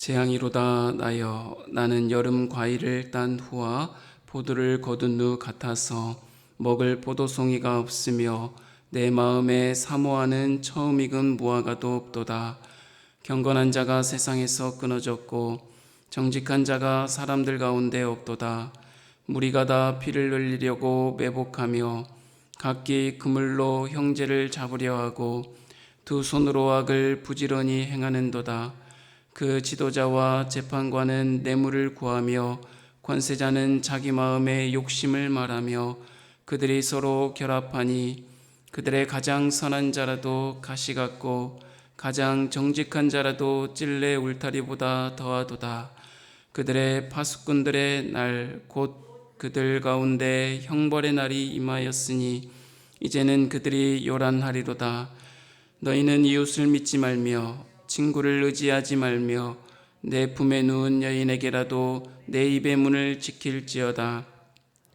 재앙이로다 나여 나는 여름 과일을 딴 후와 포도를 거둔 후 같아서 먹을 포도송이가 없으며 내 마음에 사모하는 처음 익은 무화과도 없도다. 경건한 자가 세상에서 끊어졌고 정직한 자가 사람들 가운데 없도다. 무리가 다 피를 흘리려고 매복하며 각기 그물로 형제를 잡으려 하고 두 손으로 악을 부지런히 행하는도다. 그 지도자와 재판관은 뇌물을 구하며 권세자는 자기 마음의 욕심을 말하며 그들이 서로 결합하니 그들의 가장 선한 자라도 가시 같고 가장 정직한 자라도 찔레 울타리보다 더하도다. 그들의 파수꾼들의 날 곧 그들 가운데 형벌의 날이 임하였으니 이제는 그들이 요란하리로다. 너희는 이웃을 믿지 말며 친구를 의지하지 말며 내 품에 누운 여인에게라도 내 입의 문을 지킬지어다.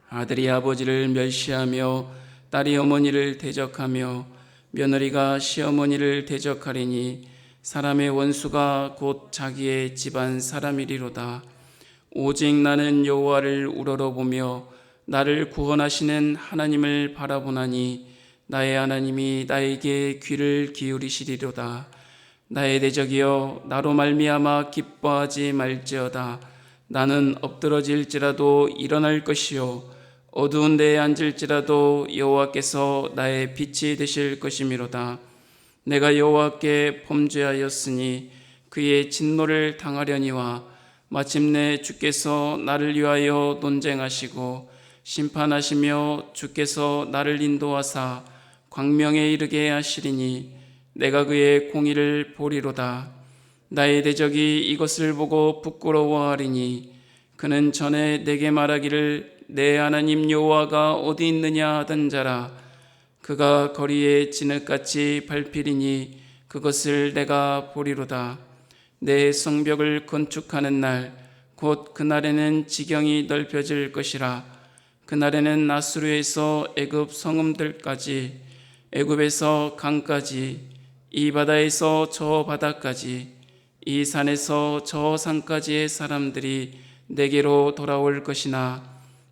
아들이 아버지를 멸시하며 딸이 어머니를 대적하며 며느리가 시어머니를 대적하리니 사람의 원수가 곧 자기의 집안 사람이리로다. 오직 나는 여호와를 우러러보며 나를 구원하시는 하나님을 바라보나니 나의 하나님이 나에게 귀를 기울이시리로다. 나의 대적이여 나로 말미암아 기뻐하지 말지어다. 나는 엎드러질지라도 일어날 것이요 어두운 데에 앉을지라도 여호와께서 나의 빛이 되실 것이미로다. 내가 여호와께 범죄하였으니 그의 진노를 당하려니와 마침내 주께서 나를 위하여 논쟁하시고 심판하시며 주께서 나를 인도하사 광명에 이르게 하시리니 내가 그의 공의를 보리로다. 나의 대적이 이것을 보고 부끄러워하리니 그는 전에 내게 말하기를 내 하나님 여호와가 어디 있느냐 하던 자라. 그가 거리에 진흙같이 밟히리니 그것을 내가 보리로다. 내 성벽을 건축하는 날 곧 그날에는 지경이 넓혀질 것이라. 그날에는 아수르에서 애굽 성읍들까지 애굽에서 강까지 이 바다에서 저 바다까지 이 산에서 저 산까지의 사람들이 내게로 돌아올 것이나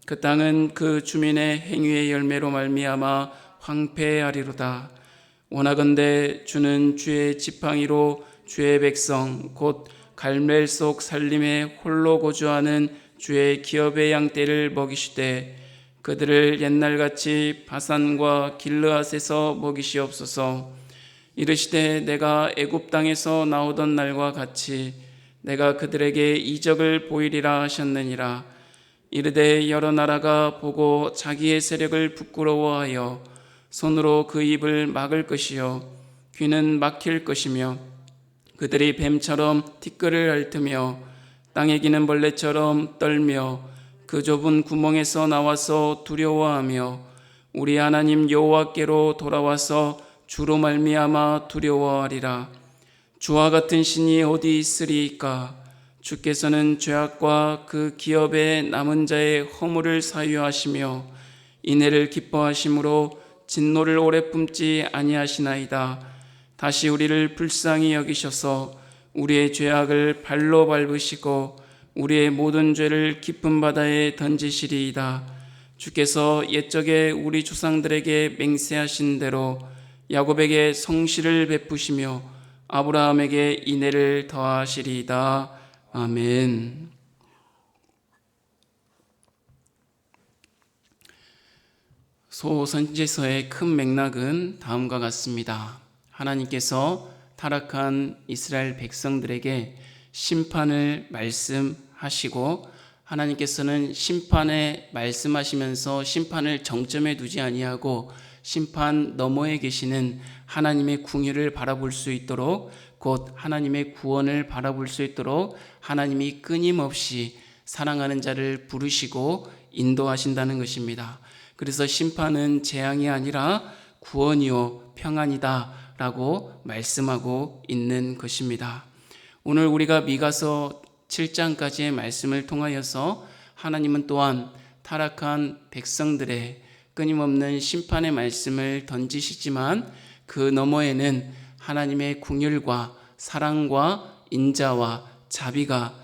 그 땅은 그 주민의 행위의 열매로 말미암아 황폐하리로다. 원하건대 주는 주의 지팡이로 주의 백성 곧 갈멜 속 살림에 홀로 거주하는 주의 기업의 양떼를 먹이시되 그들을 옛날같이 바산과 길르앗에서 먹이시옵소서. 이르시되 내가 애굽 땅에서 나오던 날과 같이 내가 그들에게 이적을 보이리라 하셨느니라. 이르되 여러 나라가 보고 자기의 세력을 부끄러워하여 손으로 그 입을 막을 것이요 귀는 막힐 것이며 그들이 뱀처럼 티끌을 핥으며 땅에 기는 벌레처럼 떨며 그 좁은 구멍에서 나와서 두려워하며 우리 하나님 여호와께로 돌아와서 주로 말미암아 두려워하리라. 주와 같은 신이 어디 있으리이까? 주께서는 죄악과 그 기업의 남은 자의 허물을 사유하시며 인애를 기뻐하심으로 진노를 오래 품지 아니하시나이다. 다시 우리를 불쌍히 여기셔서 우리의 죄악을 발로 밟으시고 우리의 모든 죄를 깊은 바다에 던지시리이다. 주께서 옛적에 우리 조상들에게 맹세하신 대로 야곱에게 성실을 베푸시며 아브라함에게 인애를 더하시리이다. 아멘. 소선지서의 큰 맥락은 다음과 같습니다. 하나님께서 타락한 이스라엘 백성들에게 심판을 말씀하시고 하나님께서는 심판에 말씀하시면서 심판을 정점에 두지 아니하고 심판 너머에 계시는 하나님의 궁유를 바라볼 수 있도록 곧 하나님의 구원을 바라볼 수 있도록 하나님이 끊임없이 사랑하는 자를 부르시고 인도하신다는 것입니다. 그래서 심판은 재앙이 아니라 구원이요 평안이다 라고 말씀하고 있는 것입니다. 오늘 우리가 미가서 7장까지의 말씀을 통하여서 하나님은 또한 타락한 백성들의 끊임없는 심판의 말씀을 던지시지만 그 너머에는 하나님의 긍휼과 사랑과 인자와 자비가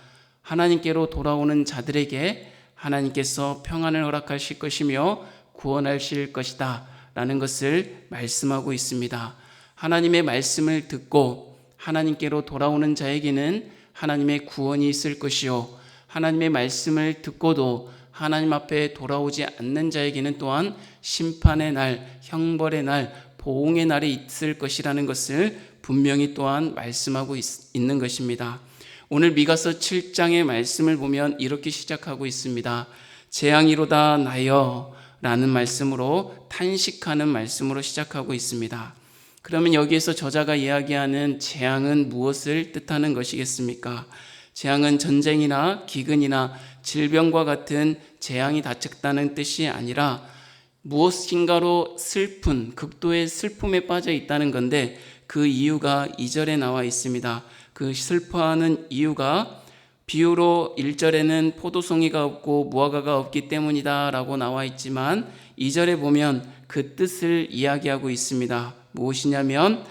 하나님께로 돌아오는 자들에게 하나님께서 평안을 허락하실 것이며 구원하실 것이다 라는 것을 말씀하고 있습니다. 하나님의 말씀을 듣고 하나님께로 돌아오는 자에게는 하나님의 구원이 있을 것이요, 하나님의 말씀을 듣고도 하나님 앞에 돌아오지 않는 자에게는 또한 심판의 날, 형벌의 날, 보응의 날이 있을 것이라는 것을 분명히 또한 말씀하고 있는 것입니다. 오늘 미가서 7장의 말씀을 보면 이렇게 시작하고 있습니다. 재앙이로다 나여 라는 말씀으로, 탄식하는 말씀으로 시작하고 있습니다. 그러면 여기에서 저자가 이야기하는 재앙은 무엇을 뜻하는 것이겠습니까? 재앙은 전쟁이나 기근이나 질병과 같은 재앙이 닥쳤다는 뜻이 아니라 무엇인가로 슬픈, 극도의 슬픔에 빠져 있다는 건데, 그 이유가 2절에 나와 있습니다. 그 슬퍼하는 이유가 비유로 1절에는 포도송이가 없고 무화과가 없기 때문이다 라고 나와 있지만 2절에 보면 그 뜻을 이야기하고 있습니다. 무엇이냐면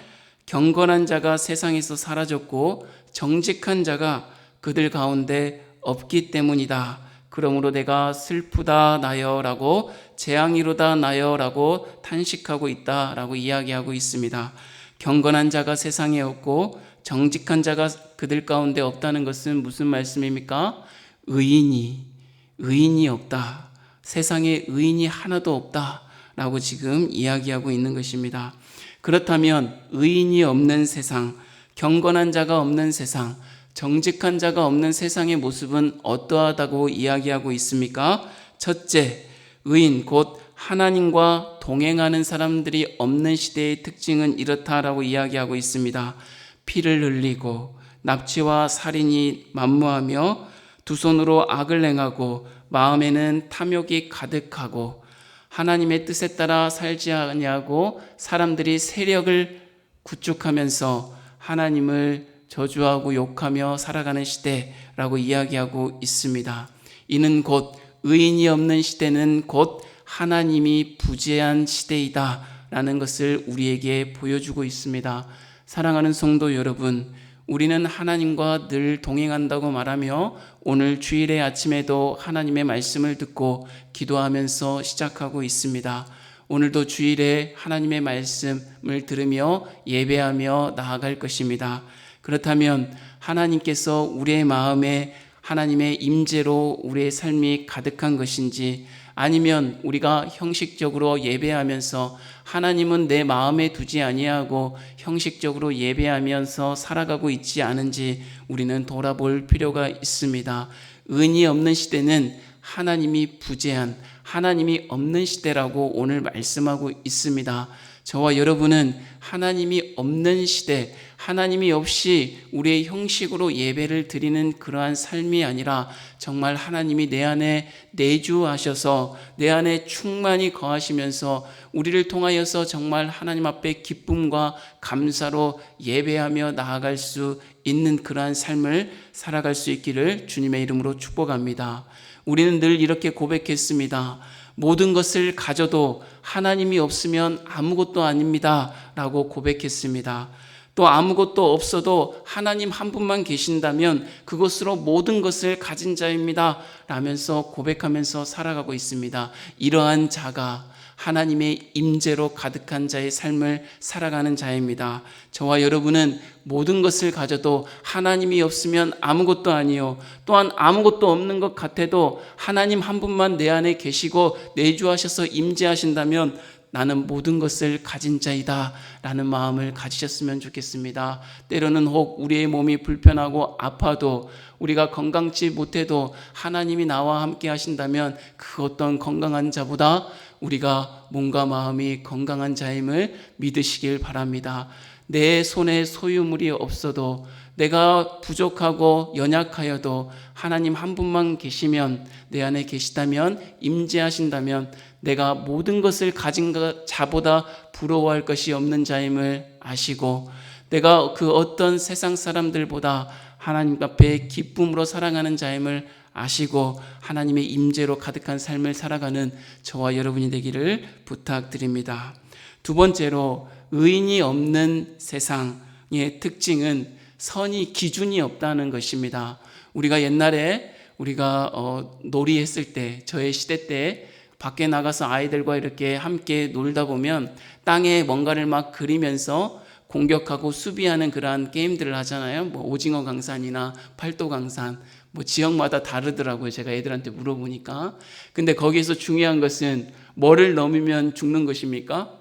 경건한 자가 세상에서 사라졌고 정직한 자가 그들 가운데 없기 때문이다. 그러므로 내가 슬프다 나여 라고, 재앙이로다 나여 라고 탄식하고 있다 라고 이야기하고 있습니다. 경건한 자가 세상에 없고 정직한 자가 그들 가운데 없다는 것은 무슨 말씀입니까? 의인이 없다. 세상에 의인이 하나도 없다 라고 지금 이야기하고 있는 것입니다. 그렇다면 의인이 없는 세상, 경건한 자가 없는 세상, 정직한 자가 없는 세상의 모습은 어떠하다고 이야기하고 있습니까? 첫째, 의인 곧 하나님과 동행하는 사람들이 없는 시대의 특징은 이렇다라고 이야기하고 있습니다. 피를 흘리고 납치와 살인이 만무하며 두 손으로 악을 행하고 마음에는 탐욕이 가득하고 하나님의 뜻에 따라 살지 아니하고 사람들이 세력을 구축하면서 하나님을 저주하고 욕하며 살아가는 시대라고 이야기하고 있습니다. 이는 곧 의인이 없는 시대는 곧 하나님이 부재한 시대이다 라는 것을 우리에게 보여주고 있습니다. 사랑하는 성도 여러분, 우리는 하나님과 늘 동행한다고 말하며 오늘 주일의 아침에도 하나님의 말씀을 듣고 기도하면서 시작하고 있습니다. 오늘도 주일에 하나님의 말씀을 들으며 예배하며 나아갈 것입니다. 그렇다면 하나님께서 우리의 마음에 하나님의 임재로 우리의 삶이 가득한 것인지, 아니면 우리가 형식적으로 예배하면서 하나님은 내 마음에 두지 아니하고 형식적으로 예배하면서 살아가고 있지 않은지 우리는 돌아볼 필요가 있습니다. 의인이 없는 시대는 하나님이 부재한, 하나님이 없는 시대라고 오늘 말씀하고 있습니다. 저와 여러분은 하나님이 없는 시대, 하나님이 없이 우리의 형식으로 예배를 드리는 그러한 삶이 아니라 정말 하나님이 내 안에 내주하셔서 내 안에 충만히 거하시면서 우리를 통하여서 정말 하나님 앞에 기쁨과 감사로 예배하며 나아갈 수 있는 그러한 삶을 살아갈 수 있기를 주님의 이름으로 축복합니다. 우리는 늘 이렇게 고백했습니다. 모든 것을 가져도 하나님이 없으면 아무것도 아닙니다 라고 고백했습니다. 또 아무것도 없어도 하나님 한 분만 계신다면 그것으로 모든 것을 가진 자입니다 라면서 고백하면서 살아가고 있습니다. 이러한 자가 하나님의 임재로 가득한 자의 삶을 살아가는 자입니다. 저와 여러분은 모든 것을 가져도 하나님이 없으면 아무것도 아니요, 또한 아무것도 없는 것 같아도 하나님 한 분만 내 안에 계시고 내주하셔서 임재하신다면 나는 모든 것을 가진 자이다 라는 마음을 가지셨으면 좋겠습니다. 때로는 혹 우리의 몸이 불편하고 아파도, 우리가 건강치 못해도 하나님이 나와 함께 하신다면 그 어떤 건강한 자보다 우리가 몸과 마음이 건강한 자임을 믿으시길 바랍니다. 내 손에 소유물이 없어도, 내가 부족하고 연약하여도 하나님 한 분만 계시면, 내 안에 계시다면, 임재하신다면 내가 모든 것을 가진 자보다 부러워할 것이 없는 자임을 아시고, 내가 그 어떤 세상 사람들보다 하나님 앞에 기쁨으로 살아가는 자임을 아시고 하나님의 임재로 가득한 삶을 살아가는 저와 여러분이 되기를 부탁드립니다. 두 번째로, 의인이 없는 세상의 특징은 선이 기준이 없다는 것입니다. 우리가 옛날에 우리가 놀이했을 때, 저의 시대 때 밖에 나가서 아이들과 이렇게 함께 놀다 보면 땅에 뭔가를 막 그리면서 공격하고 수비하는 그러한 게임들을 하잖아요. 뭐 오징어 강산이나 팔도 강산, 뭐 지역마다 다르더라고요. 제가 애들한테 물어보니까. 근데 거기에서 중요한 것은 뭐를 넘으면 죽는 것입니까?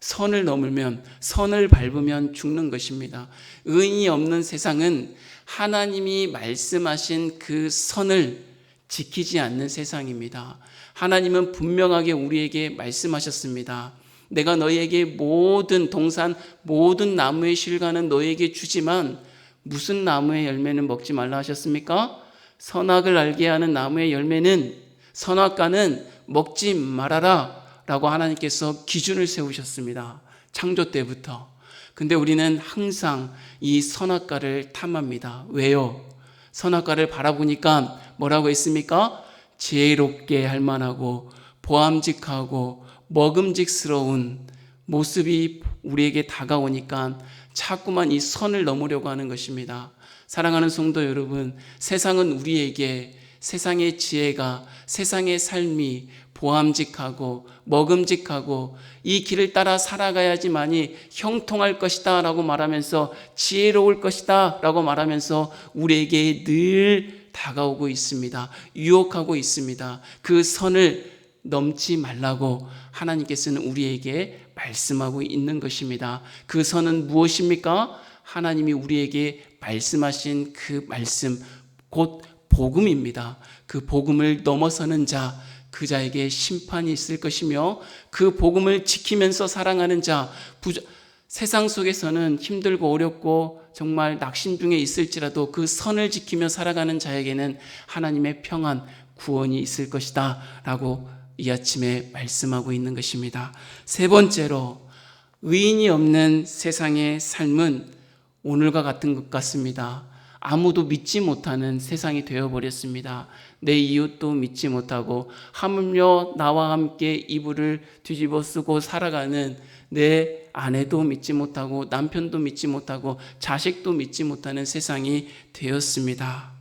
선을 넘으면, 선을 밟으면 죽는 것입니다. 의인이 없는 세상은 하나님이 말씀하신 그 선을 지키지 않는 세상입니다. 하나님은 분명하게 우리에게 말씀하셨습니다. 내가 너희에게 모든 동산, 모든 나무의 실과는 너희에게 주지만 무슨 나무의 열매는 먹지 말라 하셨습니까? 선악을 알게 하는 나무의 열매는, 선악과는 먹지 말아라 라고 하나님께서 기준을 세우셨습니다. 창조 때부터. 근데 우리는 항상 이 선악과를 탐합니다. 왜요? 선악과를 바라보니까 뭐라고 했습니까? 지혜롭게 할 만하고 보암직하고 먹음직스러운 모습이 우리에게 다가오니까 자꾸만 이 선을 넘으려고 하는 것입니다. 사랑하는 성도 여러분, 세상은 우리에게 세상의 지혜가, 세상의 삶이 보암직하고 먹음직하고 이 길을 따라 살아가야지만이 형통할 것이다 라고 말하면서, 지혜로울 것이다 라고 말하면서 우리에게 늘 다가오고 있습니다. 유혹하고 있습니다. 그 선을 넘지 말라고 하나님께서는 우리에게 말씀하고 있는 것입니다. 그 선은 무엇입니까? 하나님이 우리에게 말씀하신 그 말씀, 곧 복음입니다. 그 복음을 넘어서는 자, 그 자에게 심판이 있을 것이며, 그 복음을 지키면서 사랑하는 자, 세상 속에서는 힘들고 어렵고 정말 낙심 중에 있을지라도 그 선을 지키며 살아가는 자에게는 하나님의 평안, 구원이 있을 것이다 라고 이 아침에 말씀하고 있는 것입니다. 세 번째로, 의인이 없는 세상의 삶은 오늘과 같은 것 같습니다. 아무도 믿지 못하는 세상이 되어버렸습니다. 내 이웃도 믿지 못하고, 하물며 나와 함께 이불을 뒤집어 쓰고 살아가는 내 아내도 믿지 못하고, 남편도 믿지 못하고, 자식도 믿지 못하는 세상이 되었습니다.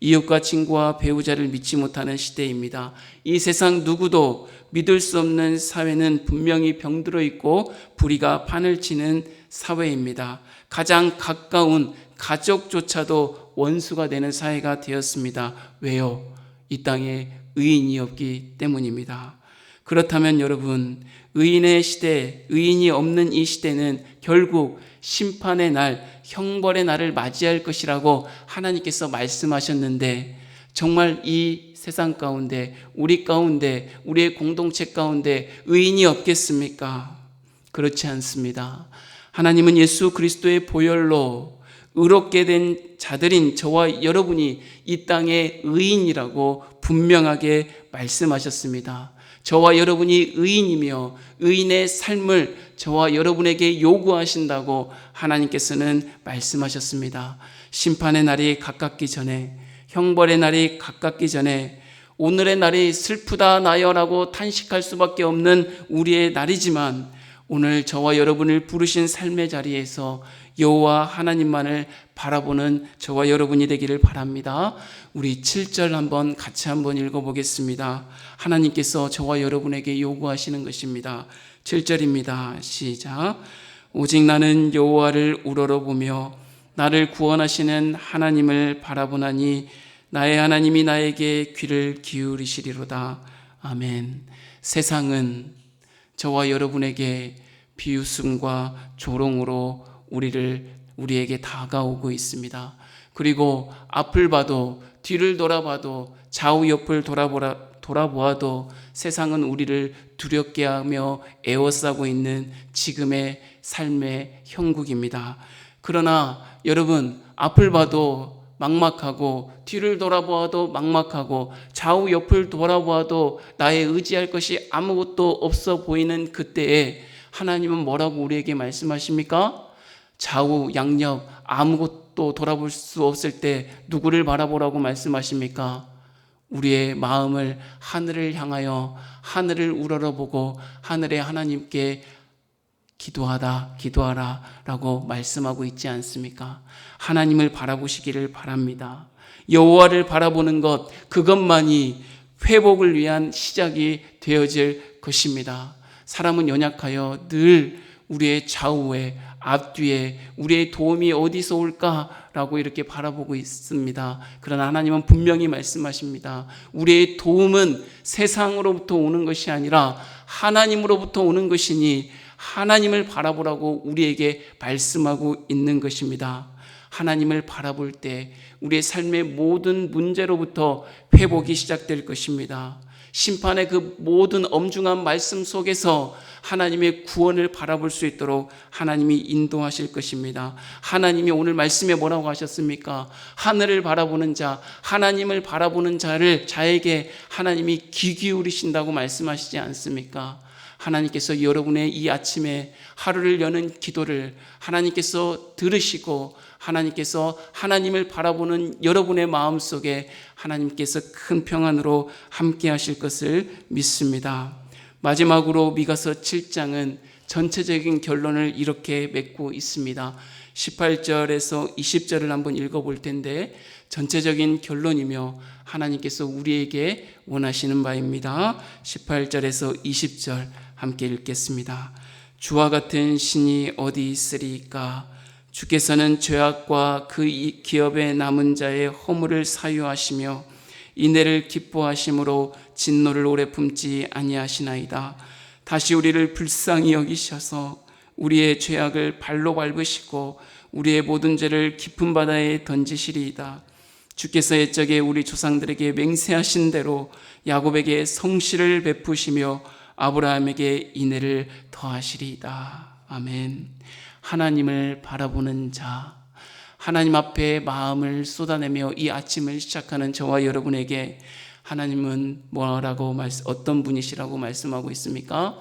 이웃과 친구와 배우자를 믿지 못하는 시대입니다. 이 세상 누구도 믿을 수 없는 사회는 분명히 병들어 있고 불의가 판을 치는 사회입니다. 가장 가까운 가족조차도 원수가 되는 사회가 되었습니다. 왜요? 이 땅에 의인이 없기 때문입니다. 그렇다면 여러분, 의인의 시대, 의인이 없는 이 시대는 결국 심판의 날, 형벌의 날을 맞이할 것이라고 하나님께서 말씀하셨는데, 정말 이 세상 가운데, 우리 가운데, 우리의 공동체 가운데 의인이 없겠습니까? 그렇지 않습니다. 하나님은 예수 그리스도의 보혈로 의롭게 된 자들인 저와 여러분이 이 땅의 의인이라고 분명하게 말씀하셨습니다. 저와 여러분이 의인이며 의인의 삶을 저와 여러분에게 요구하신다고 하나님께서는 말씀하셨습니다. 심판의 날이 가깝기 전에, 형벌의 날이 가깝기 전에, 오늘의 날이 슬프다 나여라고 탄식할 수밖에 없는 우리의 날이지만, 오늘 저와 여러분을 부르신 삶의 자리에서 여호와 하나님만을 바라보는 저와 여러분이 되기를 바랍니다. 우리 7절 한번 같이 한번 읽어보겠습니다. 하나님께서 저와 여러분에게 요구하시는 것입니다. 7절입니다. 시작. 오직 나는 여호와를 우러러보며 나를 구원하시는 하나님을 바라보나니 나의 하나님이 나에게 귀를 기울이시리로다. 아멘. 세상은 저와 여러분에게 비웃음과 조롱으로 우리에게 다가오고 있습니다. 그리고 앞을 봐도 뒤를 돌아봐도 좌우 옆을 돌아보아도 세상은 우리를 두렵게 하며 애워싸고 있는 지금의 삶의 형국입니다. 그러나 여러분, 앞을 봐도 막막하고 뒤를 돌아보아도 막막하고 좌우 옆을 돌아보아도 나의 의지할 것이 아무것도 없어 보이는 그때에 하나님은 뭐라고 우리에게 말씀하십니까? 좌우 양옆 아무것도 돌아볼 수 없을 때 누구를 바라보라고 말씀하십니까? 우리의 마음을 하늘을 향하여 하늘을 우러러보고 하늘의 하나님께 기도하라 라고 말씀하고 있지 않습니까? 하나님을 바라보시기를 바랍니다. 여호와를 바라보는 것, 그것만이 회복을 위한 시작이 되어질 것입니다. 사람은 연약하여 늘 우리의 좌우에, 앞뒤에 우리의 도움이 어디서 올까라고 이렇게 바라보고 있습니다. 그러나 하나님은 분명히 말씀하십니다. 우리의 도움은 세상으로부터 오는 것이 아니라 하나님으로부터 오는 것이니 하나님을 바라보라고 우리에게 말씀하고 있는 것입니다. 하나님을 바라볼 때 우리의 삶의 모든 문제로부터 회복이 시작될 것입니다. 심판의 그 모든 엄중한 말씀 속에서 하나님의 구원을 바라볼 수 있도록 하나님이 인도하실 것입니다. 하나님이 오늘 말씀에 뭐라고 하셨습니까? 하늘을 바라보는 자, 하나님을 바라보는 자에게 하나님이 귀 기울이신다고 말씀하시지 않습니까? 하나님께서 여러분의 이 아침에 하루를 여는 기도를 하나님께서 들으시고 하나님께서 하나님을 바라보는 여러분의 마음속에 하나님께서 큰 평안으로 함께 하실 것을 믿습니다. 마지막으로 미가서 7장은 전체적인 결론을 이렇게 맺고 있습니다. 18절에서 20절을 한번 읽어볼 텐데 전체적인 결론이며 하나님께서 우리에게 원하시는 바입니다. 18절에서 20절 함께 읽겠습니다. 주와 같은 신이 어디 있으리까? 주께서는 죄악과 그 기업에 남은 자의 허물을 사유하시며 인애를 기뻐하심으로 진노를 오래 품지 아니하시나이다. 다시 우리를 불쌍히 여기셔서 우리의 죄악을 발로 밟으시고 우리의 모든 죄를 깊은 바다에 던지시리이다. 주께서 옛적에 우리 조상들에게 맹세하신 대로 야곱에게 성실을 베푸시며 아브라함에게 인애를 더하시리이다. 아멘. 하나님을 바라보는 자, 하나님 앞에 마음을 쏟아내며 이 아침을 시작하는 저와 여러분에게 하나님은 어떤 분이시라고 말씀하고 있습니까?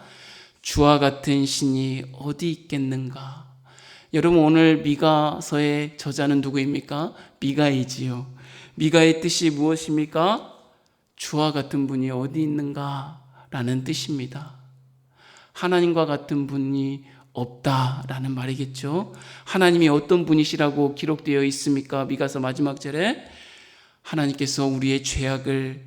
주와 같은 신이 어디 있겠는가? 여러분, 오늘 미가서의 저자는 누구입니까? 미가이지요. 미가의 뜻이 무엇입니까? 주와 같은 분이 어디 있는가? 라는 뜻입니다. 하나님과 같은 분이 없다라는 말이겠죠. 하나님이 어떤 분이시라고 기록되어 있습니까? 미가서 마지막 절에 하나님께서 우리의 죄악을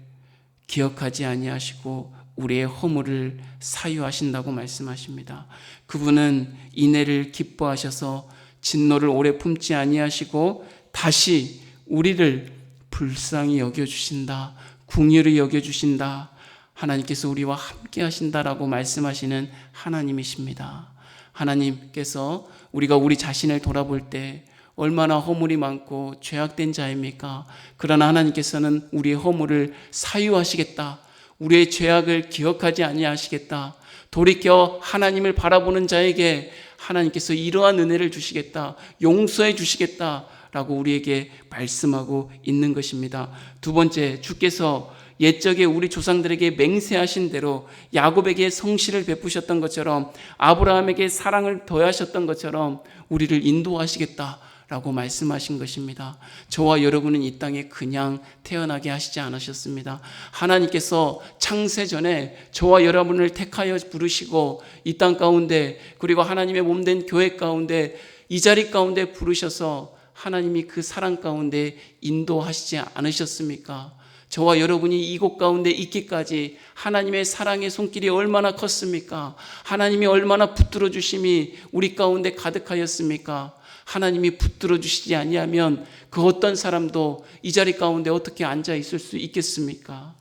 기억하지 아니하시고 우리의 허물을 사유하신다고 말씀하십니다. 그분은 인애를 기뻐하셔서 진노를 오래 품지 아니하시고 다시 우리를 불쌍히 여겨주신다, 긍휼히 여겨주신다, 하나님께서 우리와 함께 하신다라고 말씀하시는 하나님이십니다. 하나님께서 우리가 우리 자신을 돌아볼 때 얼마나 허물이 많고 죄악된 자입니까? 그러나 하나님께서는 우리의 허물을 사유하시겠다, 우리의 죄악을 기억하지 아니하시겠다, 돌이켜 하나님을 바라보는 자에게 하나님께서 이러한 은혜를 주시겠다, 용서해 주시겠다라고 우리에게 말씀하고 있는 것입니다. 두 번째, 주께서 옛적에 우리 조상들에게 맹세하신 대로 야곱에게 성실을 베푸셨던 것처럼 아브라함에게 사랑을 더하셨던 것처럼 우리를 인도하시겠다라고 말씀하신 것입니다. 저와 여러분은 이 땅에 그냥 태어나게 하시지 않으셨습니다. 하나님께서 창세 전에 저와 여러분을 택하여 부르시고 이 땅 가운데, 그리고 하나님의 몸된 교회 가운데, 이 자리 가운데 부르셔서 하나님이 그 사랑 가운데 인도하시지 않으셨습니까? 저와 여러분이 이곳 가운데 있기까지 하나님의 사랑의 손길이 얼마나 컸습니까? 하나님이 얼마나 붙들어 주심이 우리 가운데 가득하였습니까? 하나님이 붙들어 주시지 아니하면 그 어떤 사람도 이 자리 가운데 어떻게 앉아 있을 수 있겠습니까?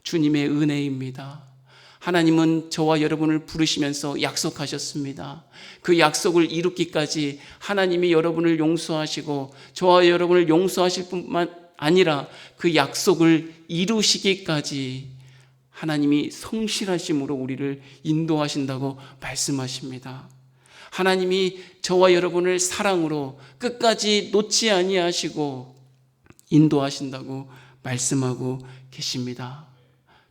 주님의 은혜입니다. 하나님은 저와 여러분을 부르시면서 약속하셨습니다. 그 약속을 이루기까지 하나님이 여러분을 용서하시고 저와 여러분을 용서하실 뿐만 아니라 그 약속을 이루시기까지 하나님이 성실하심으로 우리를 인도하신다고 말씀하십니다. 하나님이 저와 여러분을 사랑으로 끝까지 놓지 아니하시고 인도하신다고 말씀하고 계십니다.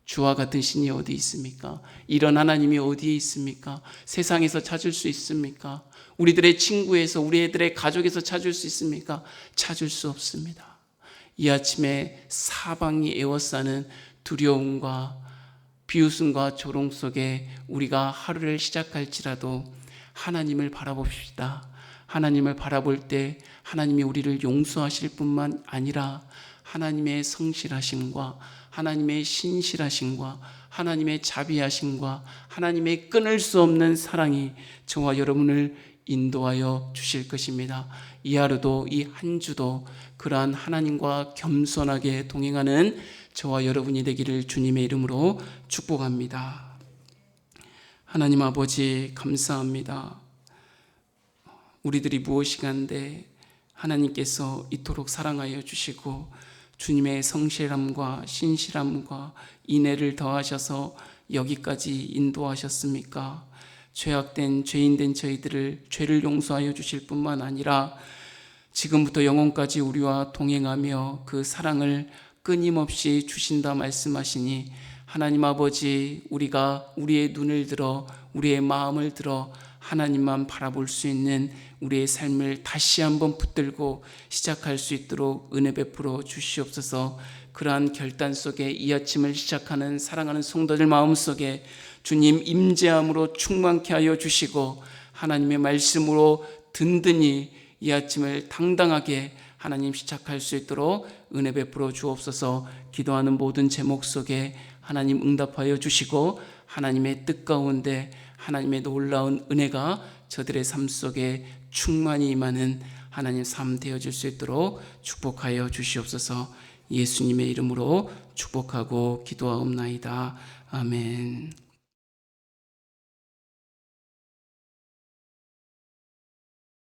주와 같은 신이 어디 있습니까? 이런 하나님이 어디에 있습니까? 세상에서 찾을 수 있습니까? 우리들의 친구에서, 우리 애들의 가족에서 찾을 수 있습니까? 찾을 수 없습니다. 이 아침에 사방이 에워싸는 두려움과 비웃음과 조롱 속에 우리가 하루를 시작할지라도 하나님을 바라봅시다. 하나님을 바라볼 때 하나님이 우리를 용서하실 뿐만 아니라 하나님의 성실하심과 하나님의 신실하심과 하나님의 자비하심과 하나님의 끊을 수 없는 사랑이 저와 여러분을 인도하여 주실 것입니다. 이 하루도 이 한 주도 그러한 하나님과 겸손하게 동행하는 저와 여러분이 되기를 주님의 이름으로 축복합니다. 하나님 아버지 감사합니다. 우리들이 무엇이간데 하나님께서 이토록 사랑하여 주시고 주님의 성실함과 신실함과 인애를 더하셔서 여기까지 인도하셨습니까? 죄악된 죄인된 저희들을 죄를 용서하여 주실 뿐만 아니라 지금부터 영원까지 우리와 동행하며 그 사랑을 끊임없이 주신다 말씀하시니 하나님 아버지, 우리가 우리의 눈을 들어 우리의 마음을 들어 하나님만 바라볼 수 있는 우리의 삶을 다시 한번 붙들고 시작할 수 있도록 은혜 베풀어 주시옵소서. 그러한 결단 속에 이 아침을 시작하는 사랑하는 성도들 마음속에 주님 임재함으로 충만케 하여 주시고 하나님의 말씀으로 든든히 이 아침을 당당하게 하나님 시작할 수 있도록 은혜 베풀어 주옵소서. 기도하는 모든 제목 속에 하나님 응답하여 주시고 하나님의 뜻 가운데 하나님의 놀라운 은혜가 저들의 삶 속에 충만히 임하는 하나님 삶 되어질 수 있도록 축복하여 주시옵소서. 예수님의 이름으로 축복하고 기도하옵나이다. 아멘.